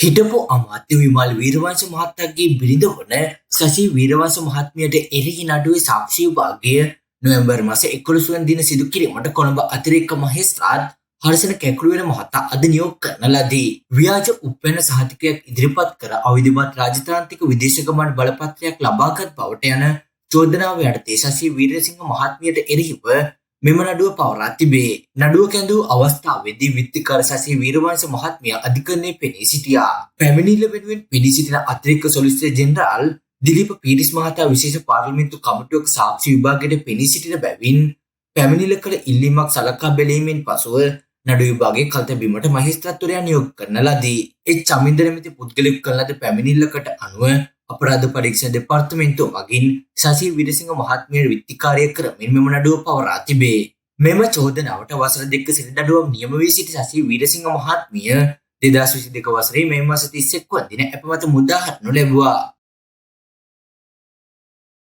හිටපු අමාත්‍ය විමල් වීරවංශ මහතාගේ බිරිඳ වන සසි වීරවංශ මහත්මියට එරෙහි නඩුවේ සාක්ෂි විභාගය නොවැම්බර් මාස 11 වන දින සිදු කිරීමට කොළඹ අතිරේක මහේස්ත්‍රාත් හර්ෂණ කැකුළුවෙල මහතා අද නියෝග කරන ලදී. ව්‍යාජ උපැන්න සහතිකයක් ඉදිරිපත් කර අවිධිමත් රාජතාන්ත්‍රික විදේශ ගමන් බලපත්‍රයක් ලබාගත් බවට යන චෝදනාව යටතේ සසි වීරසිංහ මහත්මියට එරෙහිව මෙම නඩුව පවරා තිබේ. නඩුව කැඳවූ අවස්ථාවේදී විත්තිකර සසි වීරවංශ මහත්මිය අධිකරණයේ පෙනී සිටියා. පැමිණිල්ල වෙනුවෙන් පෙනී සිටින අතිරේක සොලිසිටර් ජෙනරාල් දිලීප පීරිස් මහතා විශේෂ පාර්ලිමේන්තු කමිටුවක සාක්ෂි විභාගයට පෙනී සිටින බැවින් පැමිණිල්ල කළ ඉල්ලීමක් සලකා බැලීමෙන් පසුව නඩු විභාගයේ කල්තැබීමට මහේස්ත්‍රාත්වරයා නියෝග කරන ලදී. චමින්ද නැමැති පුද්ගලයෙකු කරන ලද පැමිණිල්ලකට අනුව අපරාධ පරීක්ෂණ දෙපාර්තමේන්තුව මගින් සසි වීරසිංහ මහත්මිය විත්තිකාරය කරමින් මෙම නඩුව පවරා තිබේ. මෙම චෝදනාවට වසර 2ක සිට නඩුවක් නියම වී සිටි සසි වීරසිංහ මහත්මිය 2022 වසරේ මේ මාස 31 වන දින අපමත මුදා හරිනු ලැබුවා.